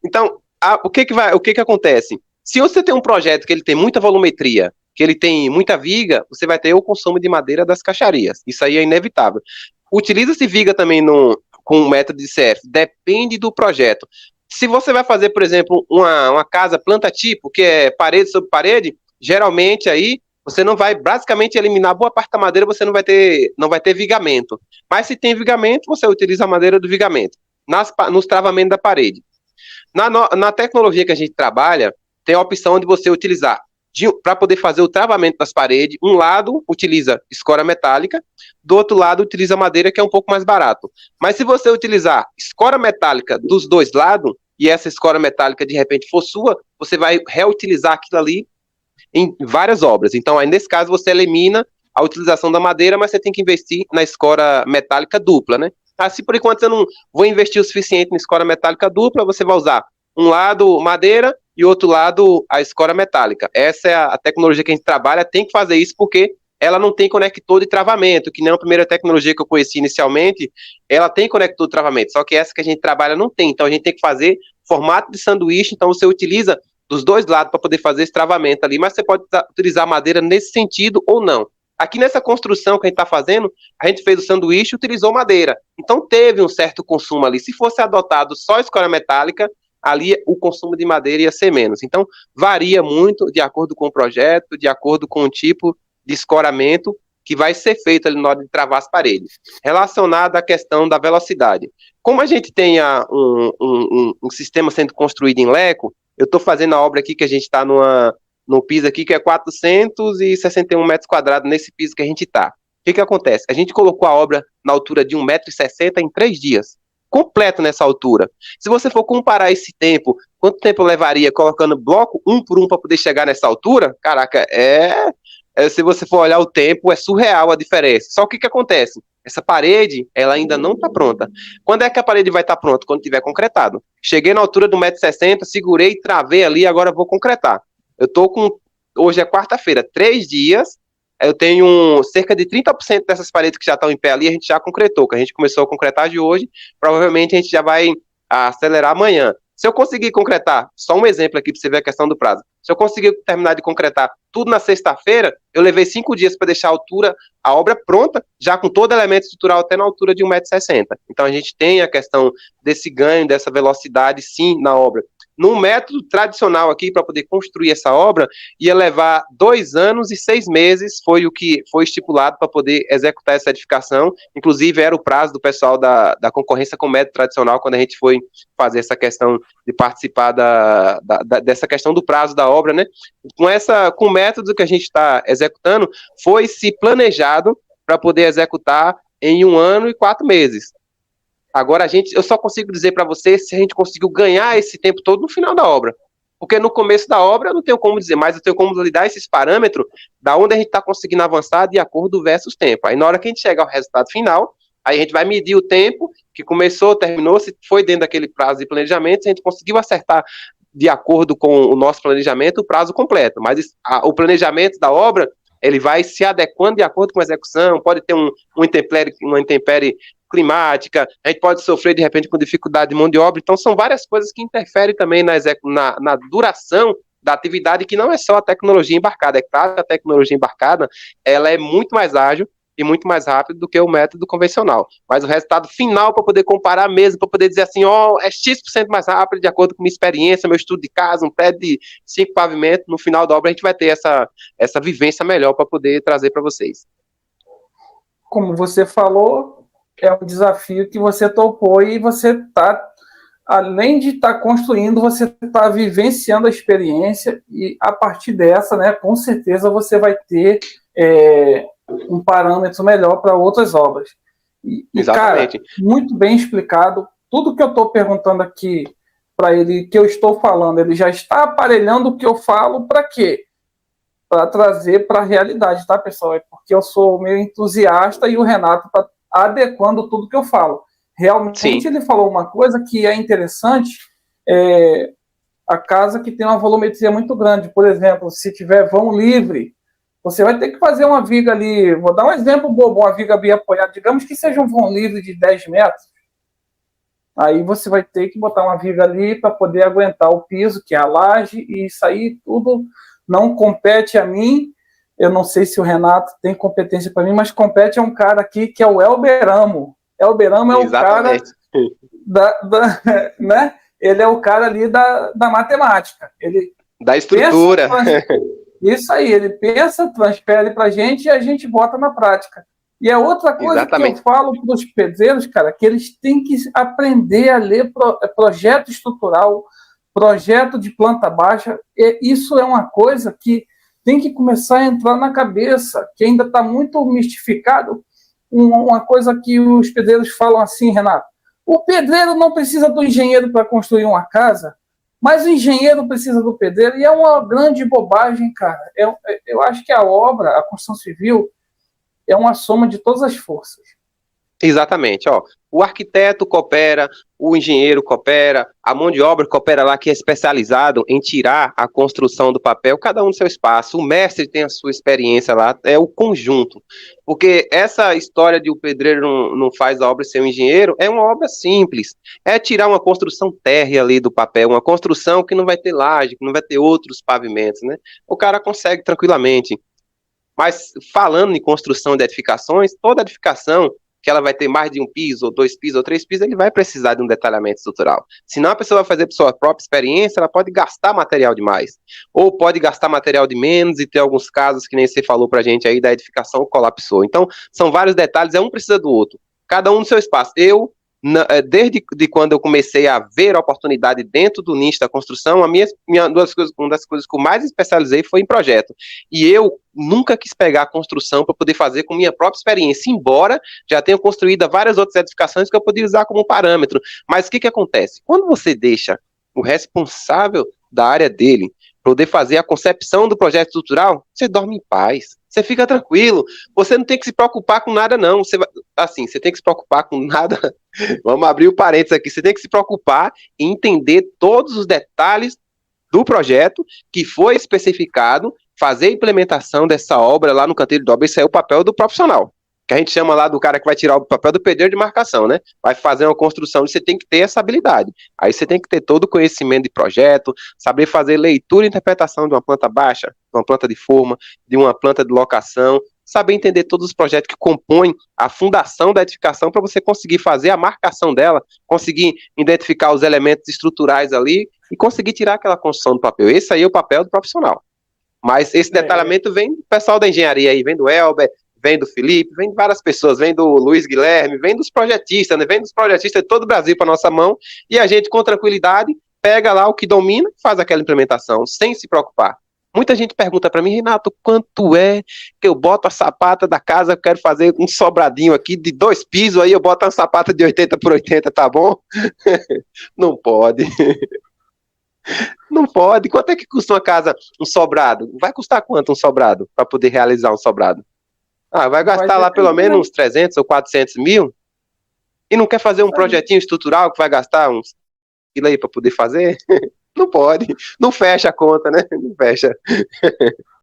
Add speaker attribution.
Speaker 1: Então, o que que acontece? Se você tem um projeto que ele tem muita volumetria, que ele tem muita viga, você vai ter o consumo de madeira das caixarias. Isso aí é inevitável. Utiliza-se viga também no, com o método de CF, depende do projeto. Se você vai fazer, por exemplo, uma casa planta-tipo, que é parede sobre parede, geralmente aí você não vai basicamente eliminar boa parte da madeira, você não vai ter vigamento. Mas se tem vigamento, você utiliza a madeira do vigamento nos travamentos da parede. Na tecnologia que a gente trabalha, tem a opção de você utilizar, para poder fazer o travamento das paredes, um lado utiliza escora metálica, do outro lado utiliza madeira, que é um pouco mais barato. Mas se você utilizar escora metálica dos dois lados, e essa escora metálica de repente for sua, você vai reutilizar aquilo ali em várias obras. Então, aí nesse caso, você elimina a utilização da madeira, mas você tem que investir na escora metálica dupla, né? Assim, por enquanto, eu não vou investir o suficiente na escora metálica dupla, você vai usar um lado madeira e outro lado a escora metálica. Essa é a tecnologia que a gente trabalha, tem que fazer isso porque ela não tem conector de travamento, que nem a primeira tecnologia que eu conheci inicialmente, ela tem conector de travamento, só que essa que a gente trabalha não tem, então a gente tem que fazer formato de sanduíche, então você utiliza dos dois lados para poder fazer esse travamento ali, mas você pode utilizar madeira nesse sentido ou não. Aqui nessa construção que a gente está fazendo, a gente fez o sanduíche e utilizou madeira. Então teve um certo consumo ali. Se fosse adotado só escora metálica, ali o consumo de madeira ia ser menos. Então varia muito de acordo com o projeto, de acordo com o tipo de escoramento que vai ser feito ali na hora de travar as paredes. Relacionado à questão da velocidade. Como a gente tem um sistema sendo construído em Leco, eu estou fazendo a obra aqui que a gente está no piso aqui que é 461 metros quadrados nesse piso que a gente está. O que acontece? A gente colocou a obra na altura de 1,60 m em 3 dias. Completo nessa altura. Se você for comparar esse tempo, quanto tempo levaria colocando bloco um por um para poder chegar nessa altura? Caraca, se você for olhar o tempo, é surreal a diferença. Só que acontece? Essa parede, ela ainda não está pronta. Quando é que a parede vai estar pronta? Quando tiver concretado. Cheguei na altura do 1,60 m, segurei, travei ali, agora vou concretar. Eu tô com, hoje é quarta-feira, 3 dias, eu tenho cerca de 30% dessas paredes que já estão em pé ali, a gente já concretou, que a gente começou a concretar de hoje, provavelmente a gente já vai acelerar amanhã. Se eu conseguir concretar, só um exemplo aqui para você ver a questão do prazo, se eu conseguir terminar de concretar tudo na sexta-feira, eu levei 5 dias para deixar a obra pronta, já com todo elemento estrutural até na altura de 1,60 m. Então a gente tem a questão desse ganho, dessa velocidade, sim, na obra. Num método tradicional aqui, para poder construir essa obra, ia levar 2 anos e 6 meses, foi o que foi estipulado para poder executar essa edificação. Inclusive, era o prazo do pessoal da concorrência com o método tradicional, quando a gente foi fazer essa questão de participar dessa questão do prazo da obra, né? Com o método que a gente está executando, foi se planejado para poder executar em 1 ano e 4 meses. Agora eu só consigo dizer para você se a gente conseguiu ganhar esse tempo todo no final da obra. Porque no começo da obra eu não tenho como dizer, mas eu tenho como lhe dar esses parâmetros da onde a gente está conseguindo avançar de acordo versus tempo. Aí na hora que a gente chegar ao resultado final, aí a gente vai medir o tempo que começou, terminou, se foi dentro daquele prazo de planejamento, se a gente conseguiu acertar de acordo com o nosso planejamento o prazo completo. Mas o planejamento da obra, ele vai se adequando de acordo com a execução, pode ter uma intempérie climática, a gente pode sofrer de repente com dificuldade de mão de obra, então são várias coisas que interferem também na duração da atividade, que não é só a tecnologia embarcada, é claro que a tecnologia embarcada, ela é muito mais ágil e muito mais rápido do que o método convencional, mas o resultado final para poder comparar mesmo, para poder dizer assim, é X% mais rápido, de acordo com minha experiência, meu estudo de casa, um prédio de 5 pavimentos, no final da obra a gente vai ter essa vivência melhor para poder trazer para vocês.
Speaker 2: Como você falou, é um desafio que você topou e você está, além de estar construindo, você está vivenciando a experiência e a partir dessa, né, com certeza você vai ter um parâmetro melhor para outras obras.
Speaker 1: Exatamente.
Speaker 2: Cara, muito bem explicado. Tudo que eu estou perguntando aqui para ele, que eu estou falando, ele já está aparelhando o que eu falo para quê? Para trazer para a realidade, tá, pessoal? É porque eu sou meio entusiasta e o Renato está adequando tudo que eu falo. Realmente, sim, ele falou uma coisa que é interessante, a casa que tem uma volumetria muito grande, por exemplo, se tiver vão livre, você vai ter que fazer uma viga ali, vou dar um exemplo bobo, uma viga bem apoiada, digamos que seja um vão livre de 10 metros, Aí você vai ter que botar uma viga ali para poder aguentar o piso, que é a laje, e isso aí tudo não compete a mim. Eu não sei se o Renato tem competência para mim, mas compete a um cara aqui que é o Elber Amo. Elber Amo é o cara
Speaker 1: Exatamente.
Speaker 2: né? Ele é o cara ali da matemática. Ele
Speaker 1: Da
Speaker 2: pensa,
Speaker 1: estrutura.
Speaker 2: isso aí, ele pensa, transfere para a gente e a gente bota na prática. E é outra coisa que eu
Speaker 1: Exatamente.
Speaker 2: falo para os pedreiros, cara, que eles têm que aprender a ler projeto estrutural, projeto de planta baixa. E isso é uma coisa que tem que começar a entrar na cabeça, que ainda está muito mistificado. Uma coisa que os pedreiros falam assim, Renato, o pedreiro não precisa do engenheiro para construir uma casa, mas o engenheiro precisa do pedreiro, e é uma grande bobagem, cara. Eu acho que a obra, a construção civil, é uma soma de todas as forças.
Speaker 1: Exatamente, ó. O arquiteto coopera, o engenheiro coopera, a mão de obra coopera lá que é especializado em tirar a construção do papel, cada um no seu espaço. O mestre tem a sua experiência lá, é o conjunto. Porque essa história de o pedreiro não faz a obra sem o engenheiro é uma obra simples. É tirar uma construção térrea ali do papel, uma construção que não vai ter laje, que não vai ter outros pavimentos, né? O cara consegue tranquilamente. Mas falando em construção de edificações, toda edificação que ela vai ter mais de um piso, ou dois pisos, ou três pisos, ele vai precisar de um detalhamento estrutural. Senão a pessoa vai fazer por sua própria experiência, ela pode gastar material demais. Ou pode gastar material de menos e ter alguns casos que nem você falou pra gente aí da edificação colapsou. Então, são vários detalhes, um precisa do outro. Cada um no seu espaço. Desde quando eu comecei a ver a oportunidade dentro do nicho da construção, uma das coisas que eu mais especializei foi em projeto. E eu nunca quis pegar a construção para poder fazer com minha própria experiência, embora já tenha construído várias outras edificações que eu poderia usar como parâmetro. Mas o que acontece? Quando você deixa o responsável da área dele poder fazer a concepção do projeto estrutural, você dorme em paz. Você fica tranquilo. Você não tem que se preocupar com nada, não. Você tem que se preocupar com nada. Vamos abrir o parênteses aqui. Você tem que se preocupar em entender todos os detalhes do projeto que foi especificado, fazer a implementação dessa obra lá no canteiro de obra. Isso é o papel do profissional, que a gente chama lá do cara que vai tirar o papel do pedreiro de marcação, né? Vai fazer uma construção, você tem que ter essa habilidade. Aí você tem que ter todo o conhecimento de projeto, saber fazer leitura e interpretação de uma planta baixa, de uma planta de forma, de uma planta de locação, saber entender todos os projetos que compõem a fundação da edificação para você conseguir fazer a marcação dela, conseguir identificar os elementos estruturais ali e conseguir tirar aquela construção do papel. Esse aí é o papel do profissional. Mas esse detalhamento vem do pessoal da engenharia aí, vem do Elber, vem do Felipe, vem de várias pessoas, vem do Luiz Guilherme, vem dos projetistas, né? Vem dos projetistas de todo o Brasil para nossa mão, e a gente, com tranquilidade, pega lá o que domina, faz aquela implementação, sem se preocupar. Muita gente pergunta para mim, Renato, quanto é que eu boto a sapata da casa, eu quero fazer um sobradinho aqui de 2 pisos, aí eu boto uma sapata de 80 por 80, tá bom? Não pode. Não pode. Quanto é que custa uma casa, um sobrado? Vai custar quanto um sobrado para poder realizar um sobrado? Ah, vai gastar lá pelo menos uns 300 ou 400 mil? E não quer fazer um projetinho estrutural que vai gastar uns quilo aí para poder fazer? Não pode. Não fecha a conta, né? Não fecha.